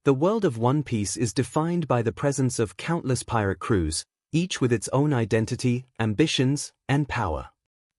The world of One Piece is defined by the presence of countless pirate crews, each with its own identity, ambitions, and power.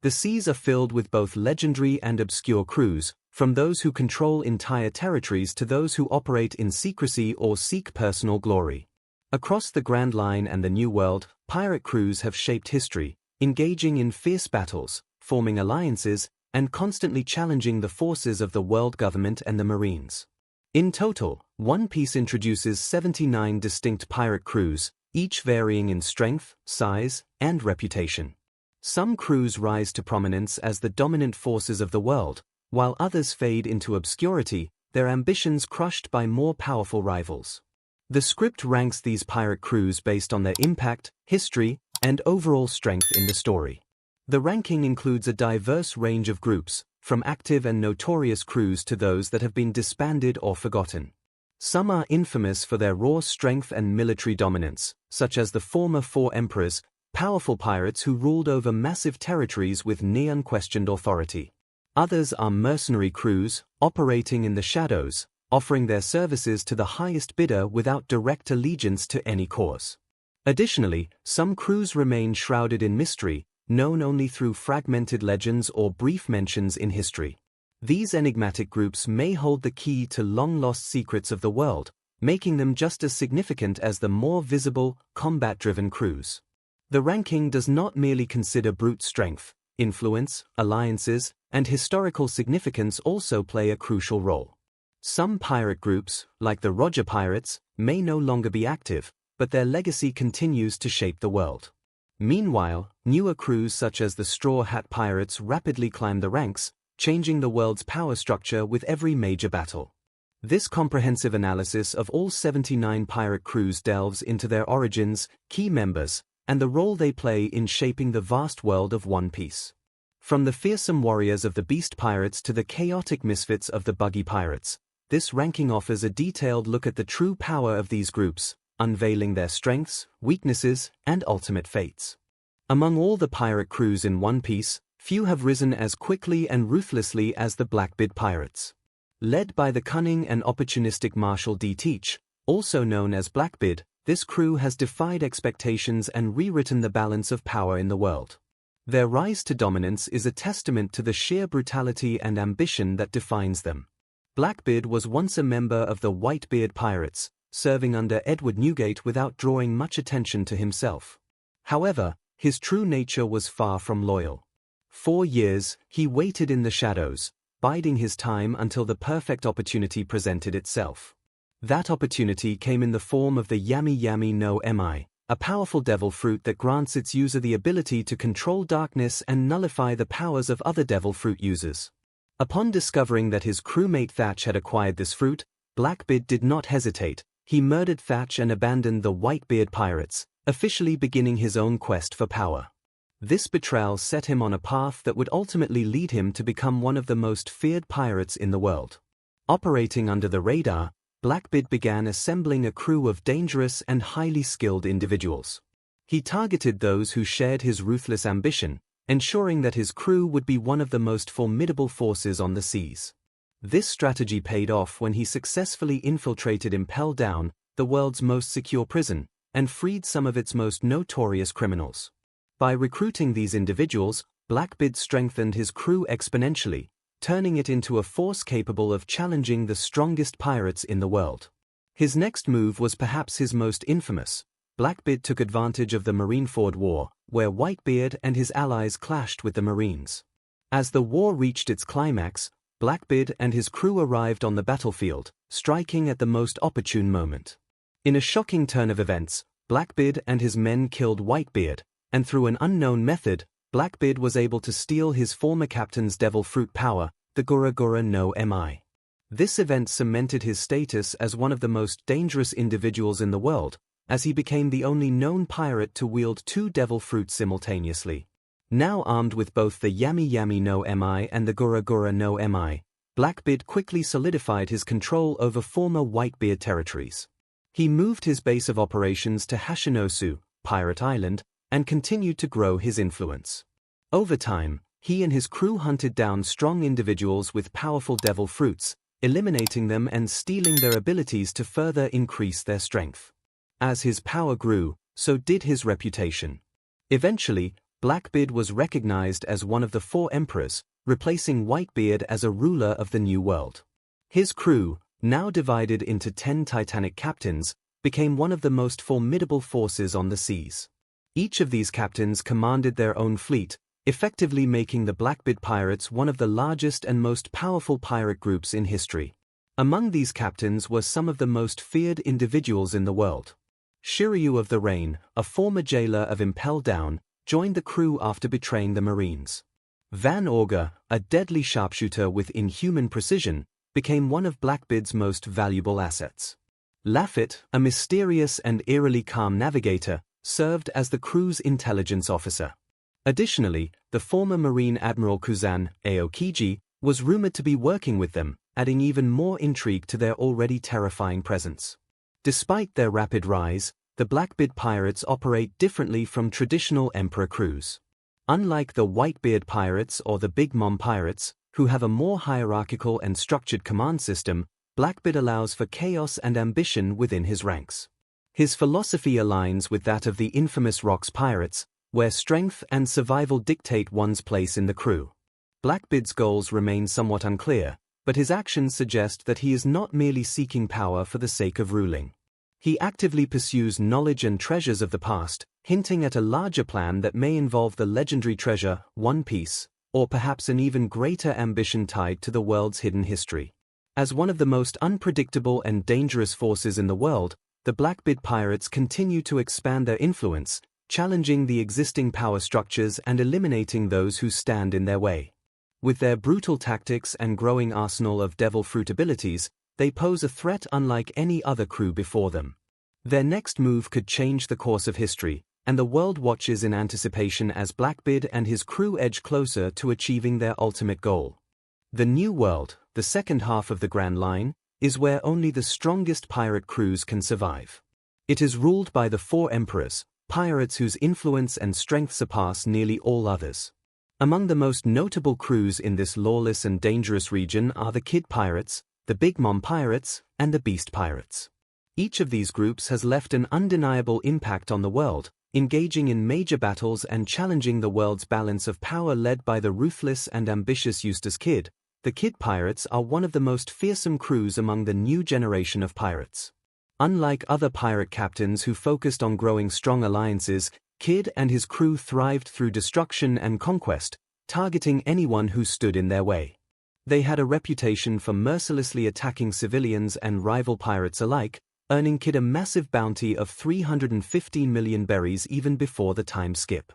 The seas are filled with both legendary and obscure crews, from those who control entire territories to those who operate in secrecy or seek personal glory. Across the Grand Line and the New World, pirate crews have shaped history, engaging in fierce battles, forming alliances, and constantly challenging the forces of the world government and the Marines. In total, One Piece introduces 79 distinct pirate crews, each varying in strength, size, and reputation. Some crews rise to prominence as the dominant forces of the world, while others fade into obscurity, their ambitions crushed by more powerful rivals. The script ranks these pirate crews based on their impact, history, and overall strength in the story. The ranking includes a diverse range of groups, from active and notorious crews to those that have been disbanded or forgotten. Some are infamous for their raw strength and military dominance, such as the former Four Emperors, powerful pirates who ruled over massive territories with near unquestioned authority. Others are mercenary crews, operating in the shadows, offering their services to the highest bidder without direct allegiance to any cause. Additionally, some crews remain shrouded in mystery, known only through fragmented legends or brief mentions in history. These enigmatic groups may hold the key to long-lost secrets of the world, making them just as significant as the more visible, combat-driven crews. The ranking does not merely consider brute strength. Influence, alliances, and historical significance also play a crucial role. Some pirate groups, like the Roger Pirates, may no longer be active, but their legacy continues to shape the world. Meanwhile, newer crews such as the Straw Hat Pirates rapidly climb the ranks, changing the world's power structure with every major battle. This comprehensive analysis of all 79 pirate crews delves into their origins, key members, and the role they play in shaping the vast world of One Piece. From the fearsome warriors of the Beast Pirates to the chaotic misfits of the Buggy Pirates, this ranking offers a detailed look at the true power of these groups, unveiling their strengths, weaknesses, and ultimate fates. Among all the pirate crews in One Piece, few have risen as quickly and ruthlessly as the Blackbeard Pirates. Led by the cunning and opportunistic Marshall D. Teach, also known as Blackbeard, this crew has defied expectations and rewritten the balance of power in the world. Their rise to dominance is a testament to the sheer brutality and ambition that defines them. Blackbeard was once a member of the Whitebeard Pirates, serving under Edward Newgate without drawing much attention to himself. However, his true nature was far from loyal. 4 years, he waited in the shadows, biding his time until the perfect opportunity presented itself. That opportunity came in the form of the Yami Yami no Mi, a powerful devil fruit that grants its user the ability to control darkness and nullify the powers of other devil fruit users. Upon discovering that his crewmate Thatch had acquired this fruit, Blackbeard did not hesitate. He murdered Thatch and abandoned the Whitebeard Pirates, officially beginning his own quest for power. This betrayal set him on a path that would ultimately lead him to become one of the most feared pirates in the world. Operating under the radar, Blackbeard began assembling a crew of dangerous and highly skilled individuals. He targeted those who shared his ruthless ambition, ensuring that his crew would be one of the most formidable forces on the seas. This strategy paid off when he successfully infiltrated Impel Down, the world's most secure prison, and freed some of its most notorious criminals. By recruiting these individuals, Blackbeard strengthened his crew exponentially, turning it into a force capable of challenging the strongest pirates in the world. His next move was perhaps his most infamous. Blackbeard took advantage of the Marineford War, where Whitebeard and his allies clashed with the Marines. As the war reached its climax, Blackbeard and his crew arrived on the battlefield, striking at the most opportune moment. In a shocking turn of events, Blackbeard and his men killed Whitebeard, and through an unknown method, Blackbeard was able to steal his former captain's devil fruit power, the Gura Gura no Mi. This event cemented his status as one of the most dangerous individuals in the world, as he became the only known pirate to wield 2 devil fruits simultaneously. Now armed with both the Yami Yami no Mi and the Gura Gura no Mi, Blackbeard quickly solidified his control over former Whitebeard territories. He moved his base of operations to Hashinosu, Pirate Island, and continued to grow his influence. Over time, he and his crew hunted down strong individuals with powerful devil fruits, eliminating them and stealing their abilities to further increase their strength. As his power grew, so did his reputation. Eventually, Blackbeard was recognized as one of the 4 emperors, replacing Whitebeard as a ruler of the New World. His crew, now divided into 10 titanic captains, became one of the most formidable forces on the seas. Each of these captains commanded their own fleet, effectively making the Blackbeard pirates one of the largest and most powerful pirate groups in history. Among these captains were some of the most feared individuals in the world. Shiryu of the Rain, a former jailer of Impel Down, joined the crew after betraying the Marines. Van Augur, a deadly sharpshooter with inhuman precision, became one of Blackbeard's most valuable assets. Lafitte, a mysterious and eerily calm navigator, served as the crew's intelligence officer. Additionally, the former Marine Admiral Kuzan Aokiji was rumored to be working with them, adding even more intrigue to their already terrifying presence. Despite their rapid rise, the Blackbeard pirates operate differently from traditional Emperor crews. Unlike the Whitebeard pirates or the Big Mom pirates, who have a more hierarchical and structured command system, Blackbeard allows for chaos and ambition within his ranks. His philosophy aligns with that of the infamous Rocks pirates, where strength and survival dictate one's place in the crew. Blackbeard's goals remain somewhat unclear, but his actions suggest that he is not merely seeking power for the sake of ruling. He actively pursues knowledge and treasures of the past, hinting at a larger plan that may involve the legendary treasure, One Piece, or perhaps an even greater ambition tied to the world's hidden history. As one of the most unpredictable and dangerous forces in the world, the Blackbeard pirates continue to expand their influence, challenging the existing power structures and eliminating those who stand in their way. With their brutal tactics and growing arsenal of devil fruit abilities, they pose a threat unlike any other crew before them. Their next move could change the course of history, and the world watches in anticipation as Blackbeard and his crew edge closer to achieving their ultimate goal. The New World, the second half of the Grand Line, is where only the strongest pirate crews can survive. It is ruled by the 4 emperors, pirates whose influence and strength surpass nearly all others. Among the most notable crews in this lawless and dangerous region are the Kid Pirates, the Big Mom Pirates, and the Beast Pirates. Each of these groups has left an undeniable impact on the world, engaging in major battles and challenging the world's balance of power led by the ruthless and ambitious Eustace Kid. The Kid Pirates are one of the most fearsome crews among the new generation of pirates. Unlike other pirate captains who focused on growing strong alliances, Kid and his crew thrived through destruction and conquest, targeting anyone who stood in their way. They had a reputation for mercilessly attacking civilians and rival pirates alike, earning Kid a massive bounty of 315 million berries even before the time skip.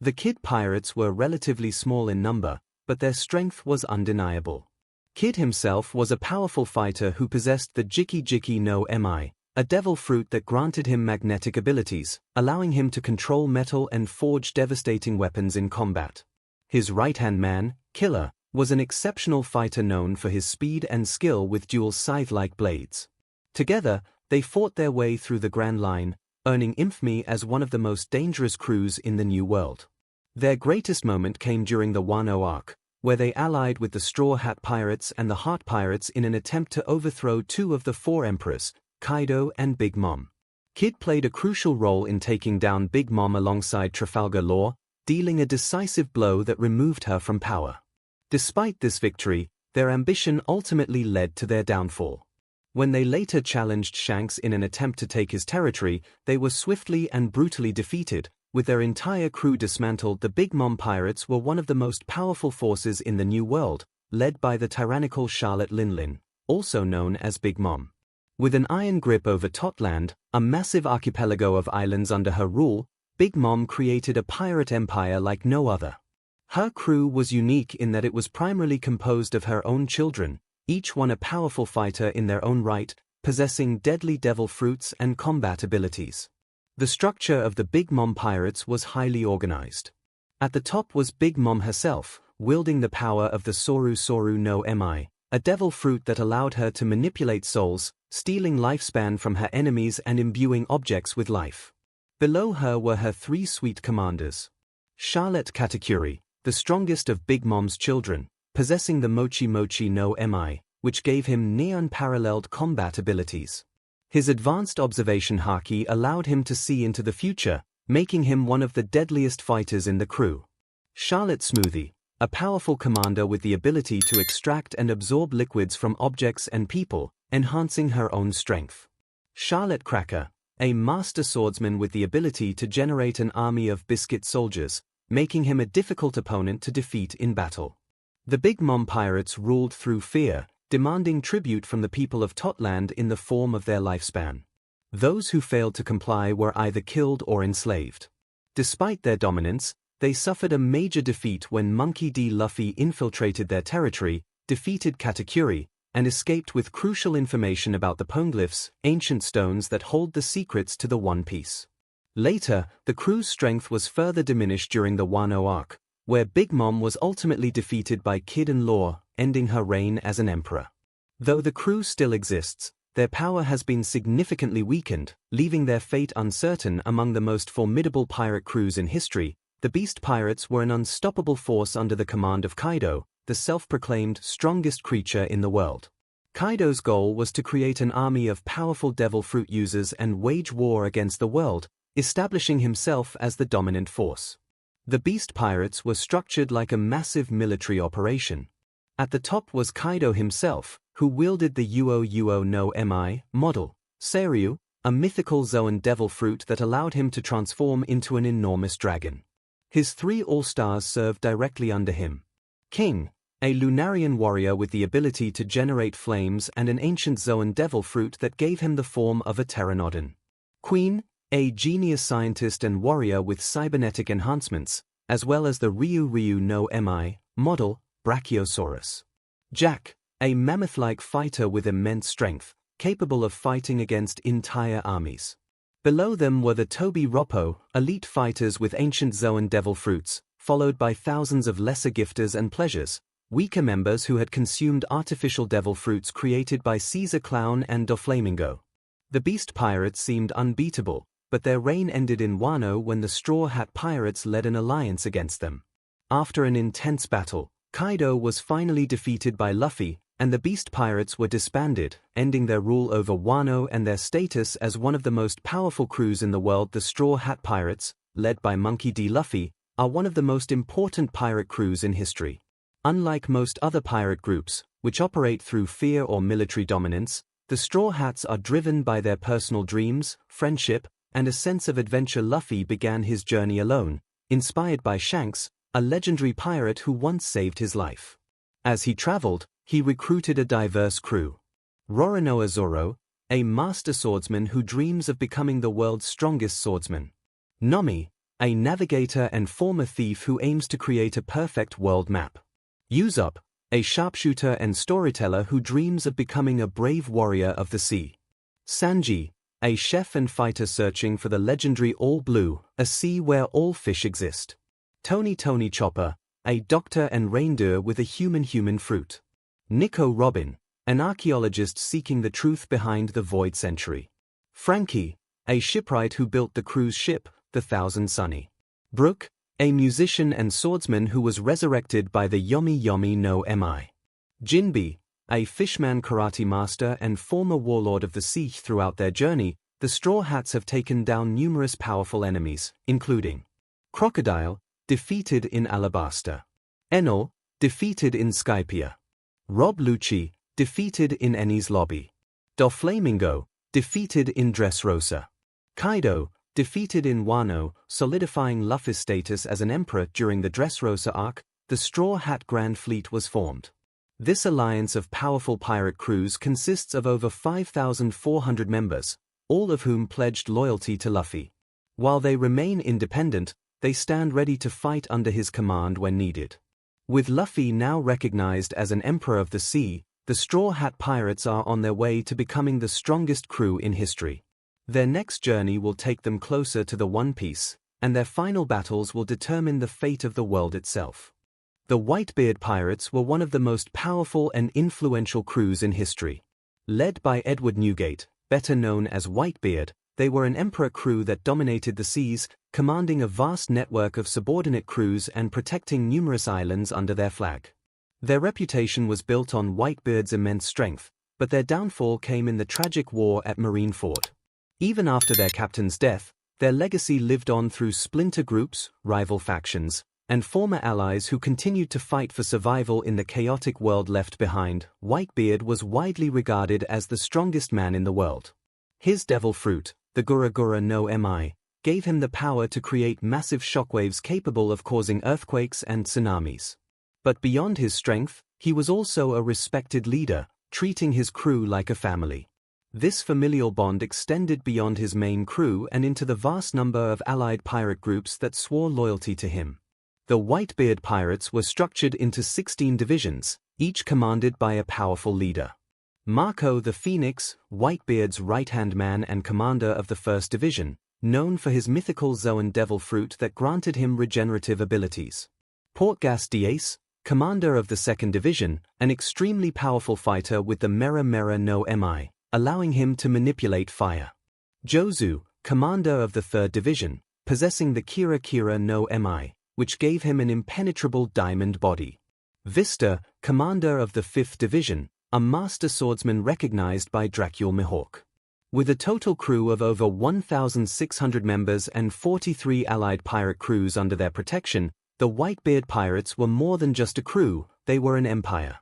The Kid Pirates were relatively small in number, but their strength was undeniable. Kid himself was a powerful fighter who possessed the Jiki Jiki no Mi, a devil fruit that granted him magnetic abilities, allowing him to control metal and forge devastating weapons in combat. His right-hand man, Killer, was an exceptional fighter known for his speed and skill with dual scythe-like blades. Together, they fought their way through the Grand Line, earning infamy as one of the most dangerous crews in the New World. Their greatest moment came during the Wano arc, where they allied with the Straw Hat Pirates and the Heart Pirates in an attempt to overthrow 2 of the 4 emperors, Kaido and Big Mom. Kid played a crucial role in taking down Big Mom alongside Trafalgar Law, dealing a decisive blow that removed her from power. Despite this victory, their ambition ultimately led to their downfall. When they later challenged Shanks in an attempt to take his territory, they were swiftly and brutally defeated. With their entire crew dismantled, the Big Mom Pirates were one of the most powerful forces in the New World, led by the tyrannical Charlotte Linlin, also known as Big Mom. With an iron grip over Totland, a massive archipelago of islands under her rule, Big Mom created a pirate empire like no other. Her crew was unique in that it was primarily composed of her own children, each one a powerful fighter in their own right, possessing deadly devil fruits and combat abilities. The structure of the Big Mom Pirates was highly organized. At the top was Big Mom herself, wielding the power of the Soru Soru no Mi, a devil fruit that allowed her to manipulate souls, stealing lifespan from her enemies and imbuing objects with life. Below her were her 3 sweet commanders. Charlotte Katakuri, the strongest of Big Mom's children, possessing the Mochi Mochi no Mi, which gave him near-unparalleled combat abilities. His advanced observation haki allowed him to see into the future, making him one of the deadliest fighters in the crew. Charlotte Smoothie, a powerful commander with the ability to extract and absorb liquids from objects and people, enhancing her own strength. Charlotte Cracker, a master swordsman with the ability to generate an army of biscuit soldiers, making him a difficult opponent to defeat in battle. The Big Mom pirates ruled through fear, demanding tribute from the people of Totland in the form of their lifespan. Those who failed to comply were either killed or enslaved. Despite their dominance, they suffered a major defeat when Monkey D. Luffy infiltrated their territory, defeated Katakuri, and escaped with crucial information about the Poneglyphs, ancient stones that hold the secrets to the One Piece. Later, the crew's strength was further diminished during the Wano arc, where Big Mom was ultimately defeated by Kid and Law, ending her reign as an emperor. Though the crew still exists, their power has been significantly weakened, leaving their fate uncertain. Among the most formidable pirate crews in history, the Beast Pirates were an unstoppable force under the command of Kaido, the self-proclaimed strongest creature in the world. Kaido's goal was to create an army of powerful devil fruit users and wage war against the world, establishing himself as the dominant force. The Beast Pirates were structured like a massive military operation. At the top was Kaido himself, who wielded the Uo no Mi model, Seiryu, a mythical Zoan devil fruit that allowed him to transform into an enormous dragon. His 3 All-Stars served directly under him. King, a Lunarian warrior with the ability to generate flames and an ancient Zoan devil fruit that gave him the form of a Pteranodon. Queen, a genius scientist and warrior with cybernetic enhancements, as well as the Ryu no Mi model, Brachiosaurus. Jack, a mammoth-like fighter with immense strength, capable of fighting against entire armies. Below them were the Tobi Roppo, elite fighters with ancient Zoan devil fruits, followed by thousands of lesser gifters and pleasures, weaker members who had consumed artificial devil fruits created by Caesar Clown and Doflamingo. The Beast Pirates seemed unbeatable, but their reign ended in Wano when the Straw Hat Pirates led an alliance against them. After an intense battle, Kaido was finally defeated by Luffy, and the Beast Pirates were disbanded, ending their rule over Wano and their status as one of the most powerful crews in the world. The Straw Hat Pirates, led by Monkey D. Luffy, are one of the most important pirate crews in history. Unlike most other pirate groups, which operate through fear or military dominance, the Straw Hats are driven by their personal dreams, friendship, and a sense of adventure. Luffy began his journey alone, inspired by Shanks, a legendary pirate who once saved his life. As he traveled, he recruited a diverse crew. Roronoa Zoro, a master swordsman who dreams of becoming the world's strongest swordsman. Nomi, a navigator and former thief who aims to create a perfect world map. Usopp, a sharpshooter and storyteller who dreams of becoming a brave warrior of the sea. Sanji, a chef and fighter searching for the legendary All Blue, a sea where all fish exist. Tony Chopper, a doctor and reindeer with a human fruit. Nico Robin, an archaeologist seeking the truth behind the Void Century. Frankie, a shipwright who built the cruise ship, the Thousand Sunny. Brook, a musician and swordsman who was resurrected by the Yomi no Mi. Jinbe, a fishman karate master and former warlord of the sea. Throughout their journey, the Straw Hats have taken down numerous powerful enemies, including Crocodile, defeated in Alabasta. Enel, defeated in Skypiea. Rob Lucci, defeated in Enies Lobby. Doflamingo, defeated in Dressrosa. Kaido, defeated in Wano, solidifying Luffy's status as an emperor. During the Dressrosa arc, the Straw Hat Grand Fleet was formed. This alliance of powerful pirate crews consists of over 5,400 members, all of whom pledged loyalty to Luffy. While they remain independent, they stand ready to fight under his command when needed. With Luffy now recognized as an emperor of the sea, the Straw Hat Pirates are on their way to becoming the strongest crew in history. Their next journey will take them closer to the One Piece, and their final battles will determine the fate of the world itself. The Whitebeard Pirates were one of the most powerful and influential crews in history. Led by Edward Newgate, better known as Whitebeard, they were an emperor crew that dominated the seas, commanding a vast network of subordinate crews and protecting numerous islands under their flag. Their reputation was built on Whitebeard's immense strength, but their downfall came in the tragic war at Marineford. Even after their captain's death, their legacy lived on through splinter groups, rival factions, and former allies who continued to fight for survival in the chaotic world left behind. Whitebeard was widely regarded as the strongest man in the world. His devil fruit, the Gura Gura no Mi, gave him the power to create massive shockwaves capable of causing earthquakes and tsunamis. But beyond his strength, he was also a respected leader, treating his crew like a family. This familial bond extended beyond his main crew and into the vast number of allied pirate groups that swore loyalty to him. The Whitebeard pirates were structured into 16 divisions, each commanded by a powerful leader. Marco the Phoenix, Whitebeard's right-hand man and commander of the 1st Division, known for his mythical Zoan devil fruit that granted him regenerative abilities. Portgas Diaz, commander of the 2nd Division, an extremely powerful fighter with the Mera Mera no Mi, allowing him to manipulate fire. Jozu, commander of the 3rd Division, possessing the Kira Kira no Mi, which gave him an impenetrable diamond body. Vista, commander of the 5th Division, a master swordsman recognized by Dracul Mihawk. With a total crew of over 1,600 members and 43 allied pirate crews under their protection, the Whitebeard pirates were more than just a crew, they were an empire.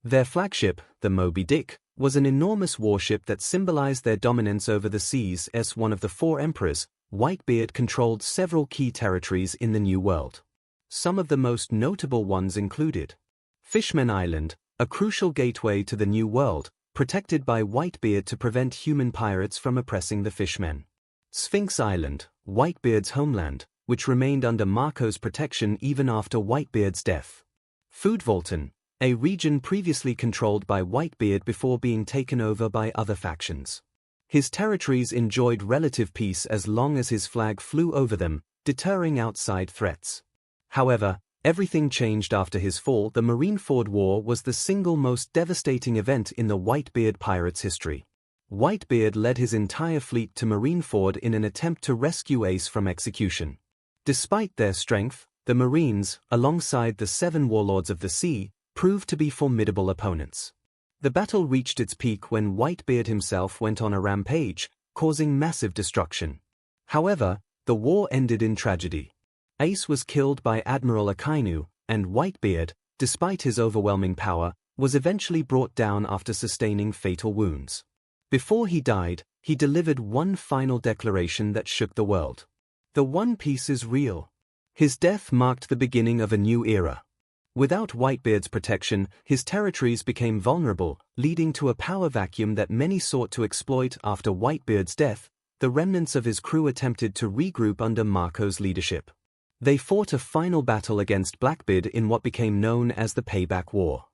Their flagship, the Moby Dick, was an enormous warship that symbolized their dominance over the seas. As one of the 4 emperors, Whitebeard controlled several key territories in the New World. Some of the most notable ones included Fishman Island, a crucial gateway to the New World, protected by Whitebeard to prevent human pirates from oppressing the Fishmen. Sphinx Island, Whitebeard's homeland, which remained under Marco's protection even after Whitebeard's death. Foodvolton, a region previously controlled by Whitebeard before being taken over by other factions. His territories enjoyed relative peace as long as his flag flew over them, deterring outside threats. However, everything changed after his fall. The Marineford War was the single most devastating event in the Whitebeard pirates' history. Whitebeard led his entire fleet to Marineford in an attempt to rescue Ace from execution. Despite their strength, the Marines, alongside the 7 warlords of the sea, proved to be formidable opponents. The battle reached its peak when Whitebeard himself went on a rampage, causing massive destruction. However, the war ended in tragedy. Ace was killed by Admiral Akainu, and Whitebeard, despite his overwhelming power, was eventually brought down after sustaining fatal wounds. Before he died, he delivered one final declaration that shook the world. The One Piece is real. His death marked the beginning of a new era. Without Whitebeard's protection, his territories became vulnerable, leading to a power vacuum that many sought to exploit. After Whitebeard's death, the remnants of his crew attempted to regroup under Marco's leadership. They fought a final battle against Blackbeard in what became known as the Payback War.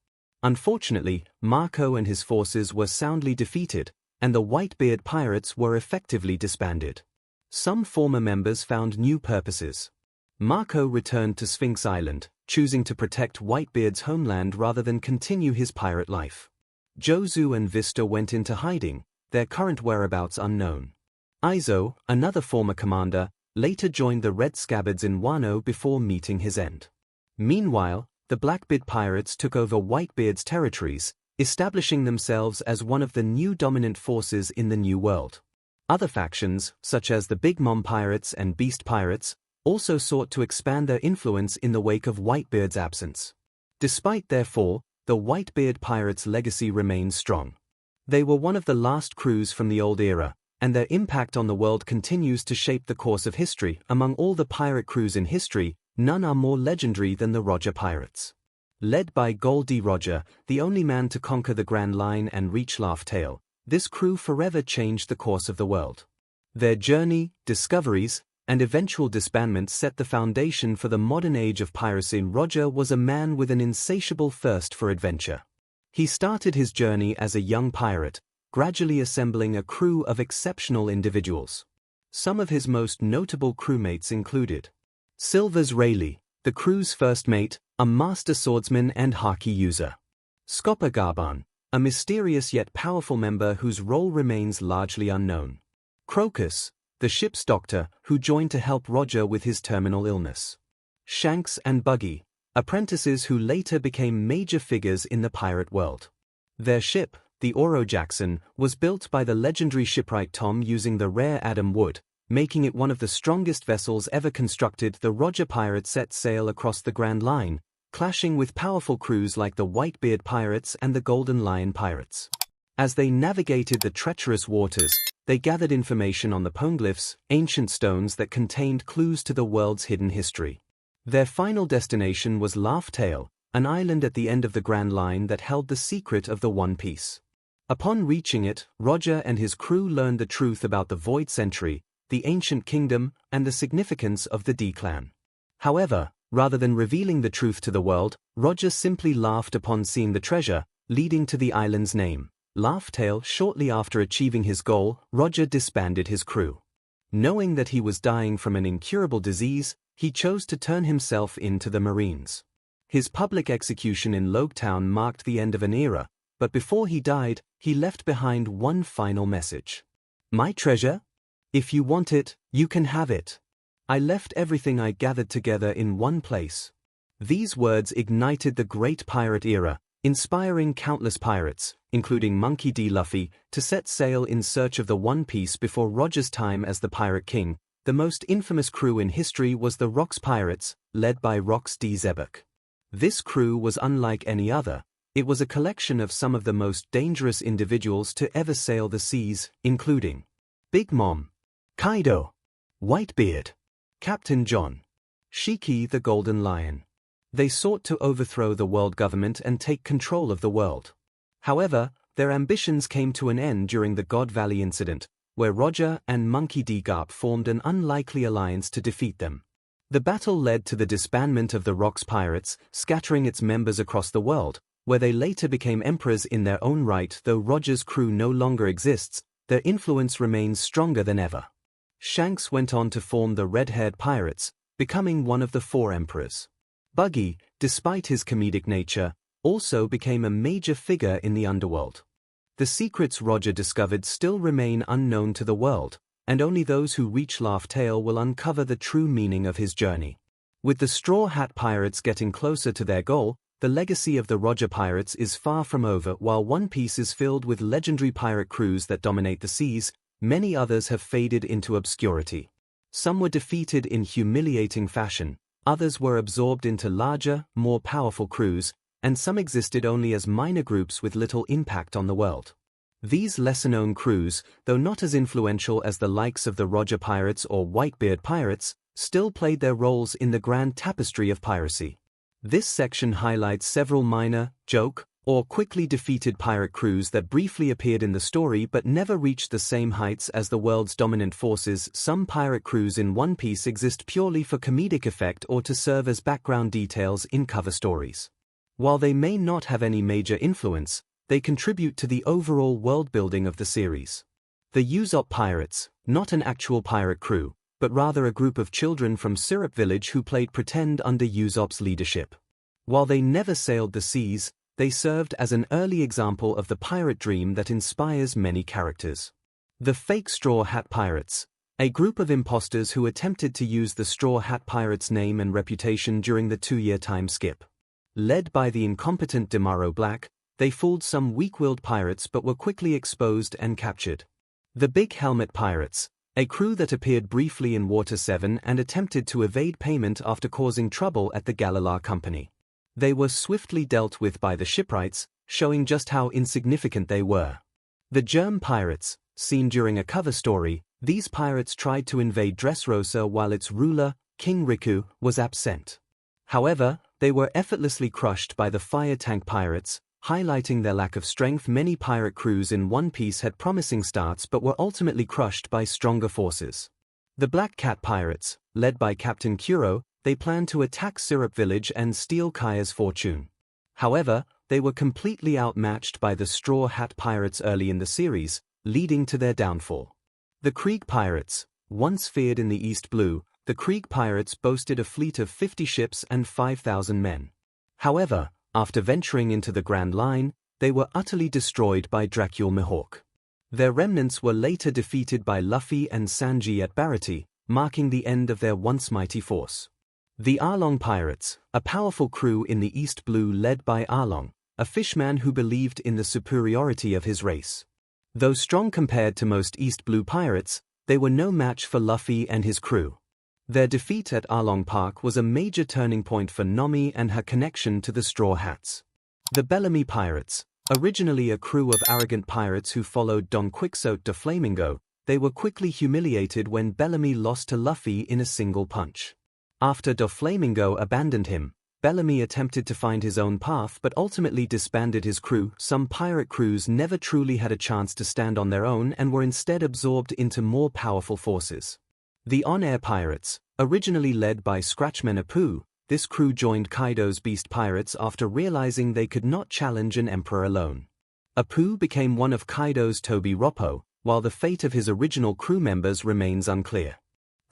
Unfortunately, Marco and his forces were soundly defeated, and the Whitebeard pirates were effectively disbanded. Some former members found new purposes. Marco returned to Sphinx Island, choosing to protect Whitebeard's homeland rather than continue his pirate life. Jozu and Vista went into hiding, their current whereabouts unknown. Izo, another former commander, later joined the Red Scabbards in Wano before meeting his end. Meanwhile, the Blackbeard pirates took over Whitebeard's territories, establishing themselves as one of the new dominant forces in the New World. Other factions, such as the Big Mom Pirates and Beast Pirates, also sought to expand their influence in the wake of Whitebeard's absence. Despite their fall, the Whitebeard pirates' legacy remains strong. They were one of the last crews from the old era, and their impact on the world continues to shape the course of history. Among all the pirate crews in history, none are more legendary than the Roger Pirates. Led by Gol D. Roger, the only man to conquer the Grand Line and reach Laugh Tale, this crew forever changed the course of the world. Their journey, discoveries, and eventual disbandment set the foundation for the modern age of piracy. Roger was a man with an insatiable thirst for adventure. He started his journey as a young pirate, gradually assembling a crew of exceptional individuals. Some of his most notable crewmates included Silvers Rayleigh, the crew's first mate, a master swordsman and haki user. Scopper Garban, a mysterious yet powerful member whose role remains largely unknown. Crocus, the ship's doctor, who joined to help Roger with his terminal illness. Shanks and Buggy, apprentices who later became major figures in the pirate world. Their ship, the Oro Jackson, was built by the legendary shipwright Tom using the rare Adam wood, making it one of the strongest vessels ever constructed. The Roger pirates set sail across the Grand Line, clashing with powerful crews like the Whitebeard pirates and the Golden Lion pirates. As they navigated the treacherous waters, they gathered information on the poneglyphs, ancient stones that contained clues to the world's hidden history. Their final destination was Laugh Tale, an island at the end of the Grand Line that held the secret of the One Piece. Upon reaching it, Roger and his crew learned the truth about the Void Century, the ancient kingdom, and the significance of the D-Clan. However, rather than revealing the truth to the world, Roger simply laughed upon seeing the treasure, leading to the island's name, Laugh Tale. Shortly after achieving his goal, Roger disbanded his crew. Knowing that he was dying from an incurable disease, he chose to turn himself in to the Marines. His public execution in Loguetown marked the end of an era, but before he died, he left behind one final message. "My treasure? If you want it, you can have it. I left everything I gathered together in one place." These words ignited the great pirate era, inspiring countless pirates, including Monkey D. Luffy, to set sail in search of the One Piece. Before Roger's time as the Pirate King, the most infamous crew in history was the Rocks Pirates, led by Rox D. Xebec. This crew was unlike any other. It was a collection of some of the most dangerous individuals to ever sail the seas, including Big Mom, Kaido, Whitebeard, Captain John, Shiki the Golden Lion. They sought to overthrow the world government and take control of the world. However, their ambitions came to an end during the God Valley incident, where Roger and Monkey D. Garp formed an unlikely alliance to defeat them. The battle led to the disbandment of the Rocks Pirates, scattering its members across the world, where they later became emperors in their own right. Though Roger's crew no longer exists, their influence remains stronger than ever. Shanks went on to form the Red-Haired Pirates, becoming one of the 4 emperors. Buggy, despite his comedic nature, also became a major figure in the underworld. The secrets Roger discovered still remain unknown to the world, and only those who reach Laugh Tale will uncover the true meaning of his journey. With the Straw Hat Pirates getting closer to their goal, the legacy of the Roger Pirates is far from over. While One Piece is filled with legendary pirate crews that dominate the seas, many others have faded into obscurity. Some were defeated in humiliating fashion, others were absorbed into larger, more powerful crews, and some existed only as minor groups with little impact on the world. These lesser-known crews, though not as influential as the likes of the Roger Pirates or Whitebeard Pirates, still played their roles in the grand tapestry of piracy. This section highlights several minor, joke, or quickly defeated pirate crews that briefly appeared in the story but never reached the same heights as the world's dominant forces. Some pirate crews in One Piece exist purely for comedic effect or to serve as background details in cover stories. While they may not have any major influence, they contribute to the overall world-building of the series. The Usopp Pirates, not an actual pirate crew, but rather a group of children from Syrup Village who played pretend under Usopp's leadership. While they never sailed the seas, they served as an early example of the pirate dream that inspires many characters. The Fake Straw Hat Pirates, a group of imposters who attempted to use the Straw Hat Pirates' name and reputation during the 2-year time skip. Led by the incompetent Demaro Black, they fooled some weak-willed pirates but were quickly exposed and captured. The Big Helmet Pirates, a crew that appeared briefly in Water 7 and attempted to evade payment after causing trouble at the Galalar Company. They were swiftly dealt with by the shipwrights, showing just how insignificant they were. The Germ Pirates, seen during a cover story, these pirates tried to invade Dressrosa while its ruler, King Riku, was absent. However, they were effortlessly crushed by the Fire Tank Pirates, highlighting their lack of strength. Many pirate crews in One Piece had promising starts but were ultimately crushed by stronger forces. The Black Cat Pirates, led by Captain Kuro, they planned to attack Syrup Village and steal Kaya's fortune. However, they were completely outmatched by the Straw Hat Pirates early in the series, leading to their downfall. The Krieg Pirates, once feared in the East Blue, the Krieg Pirates boasted a fleet of 50 ships and 5,000 men. However, after venturing into the Grand Line, they were utterly destroyed by Dracule Mihawk. Their remnants were later defeated by Luffy and Sanji at Barati, marking the end of their once mighty force. The Arlong Pirates, a powerful crew in the East Blue led by Arlong, a fishman who believed in the superiority of his race. Though strong compared to most East Blue pirates, they were no match for Luffy and his crew. Their defeat at Arlong Park was a major turning point for Nami and her connection to the Straw Hats. The Bellamy Pirates, originally a crew of arrogant pirates who followed Don Quixote de Flamingo, they were quickly humiliated when Bellamy lost to Luffy in a single punch. After Doflamingo abandoned him, Bellamy attempted to find his own path but ultimately disbanded his crew. Some pirate crews never truly had a chance to stand on their own and were instead absorbed into more powerful forces. The On-Air Pirates, originally led by Scratchman Apu, this crew joined Kaido's Beast Pirates after realizing they could not challenge an emperor alone. Apu became one of Kaido's Toby Roppo, while the fate of his original crew members remains unclear.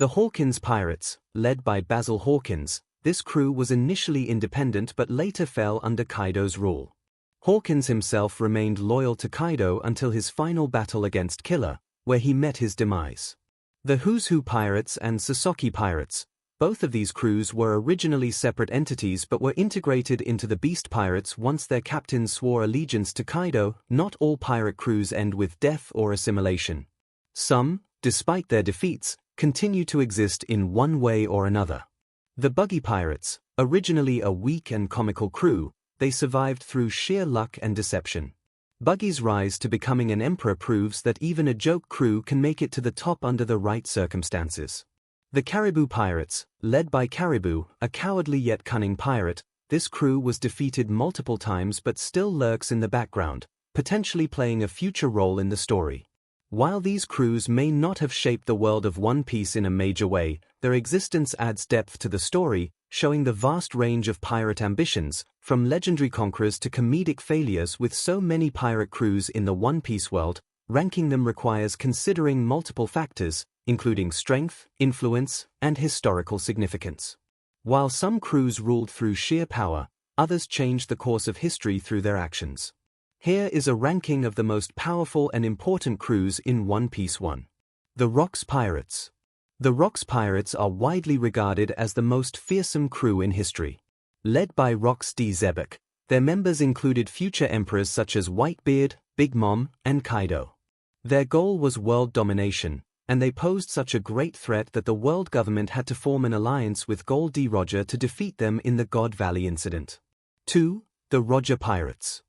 The Hawkins Pirates, led by Basil Hawkins, this crew was initially independent but later fell under Kaido's rule. Hawkins himself remained loyal to Kaido until his final battle against Killer, where he met his demise. The Who's Who Pirates and Sasaki Pirates, both of these crews were originally separate entities but were integrated into the Beast Pirates once their captains swore allegiance to Kaido. Not all pirate crews end with death or assimilation. Some, despite their defeats, continue to exist in one way or another. The Buggy Pirates, originally a weak and comical crew, they survived through sheer luck and deception. Buggy's rise to becoming an emperor proves that even a joke crew can make it to the top under the right circumstances. The Caribou Pirates, led by Caribou, a cowardly yet cunning pirate, this crew was defeated multiple times but still lurks in the background, potentially playing a future role in the story. While these crews may not have shaped the world of One Piece in a major way, their existence adds depth to the story, showing the vast range of pirate ambitions, from legendary conquerors to comedic failures. With so many pirate crews in the One Piece world, ranking them requires considering multiple factors, including strength, influence, and historical significance. While some crews ruled through sheer power, others changed the course of history through their actions. Here is a ranking of the most powerful and important crews in One Piece 1. The Rocks Pirates. The Rocks Pirates are widely regarded as the most fearsome crew in history. Led by Rox D. Zebek, their members included future emperors such as Whitebeard, Big Mom, and Kaido. Their goal was world domination, and they posed such a great threat that the world government had to form an alliance with Gold D. Roger to defeat them in the God Valley incident. 2. The Roger Pirates.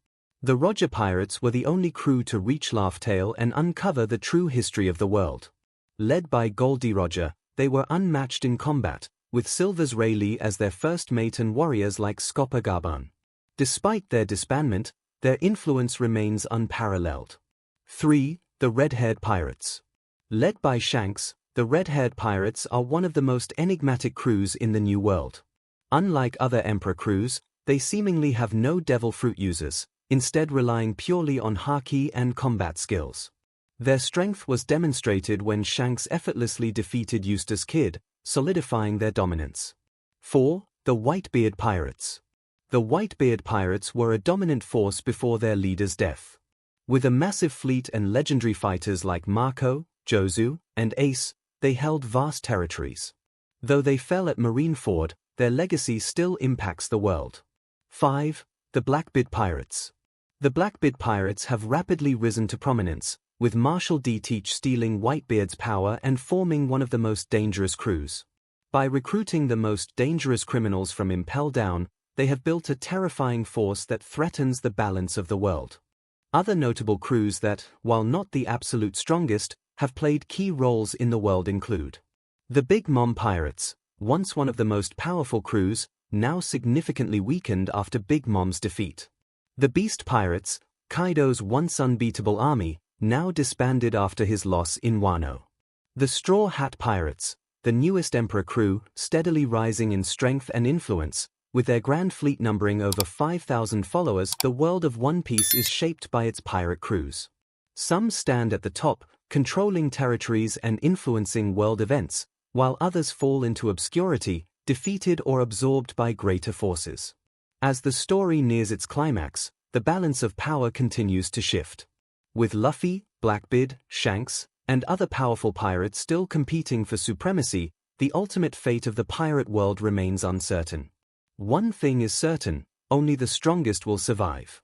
The Roger Pirates were the only crew to reach Laugh Tale and uncover the true history of the world. Led by Gold D. Roger, they were unmatched in combat, with Silver's Rayleigh as their first mate and warriors like Scopper Gaban. Despite their disbandment, their influence remains unparalleled. 3. The Red-Haired Pirates. Led by Shanks, the Red-Haired Pirates are one of the most enigmatic crews in the New World. Unlike other Emperor crews, they seemingly have no devil fruit users, instead relying purely on haki and combat skills. Their strength was demonstrated when Shanks effortlessly defeated Eustace Kid, solidifying their dominance. 4. The Whitebeard Pirates. The Whitebeard Pirates were a dominant force before their leader's death. With a massive fleet and legendary fighters like Marco, Jozu, and Ace, they held vast territories. Though they fell at Marineford, their legacy still impacts the world. 5. The Blackbeard Pirates. The Blackbeard Pirates have rapidly risen to prominence, with Marshall D. Teach stealing Whitebeard's power and forming one of the most dangerous crews. By recruiting the most dangerous criminals from Impel Down, they have built a terrifying force that threatens the balance of the world. Other notable crews that, while not the absolute strongest, have played key roles in the world include the Big Mom Pirates, once one of the most powerful crews, now significantly weakened after Big Mom's defeat. The Beast Pirates, Kaido's once unbeatable army, now disbanded after his loss in Wano. The Straw Hat Pirates, the newest Emperor crew, steadily rising in strength and influence. With their grand fleet numbering over 5,000 followers, the world of One Piece is shaped by its pirate crews. Some stand at the top, controlling territories and influencing world events, while others fall into obscurity, defeated or absorbed by greater forces. As the story nears its climax, the balance of power continues to shift. With Luffy, Blackbeard, Shanks, and other powerful pirates still competing for supremacy, the ultimate fate of the pirate world remains uncertain. One thing is certain, only the strongest will survive.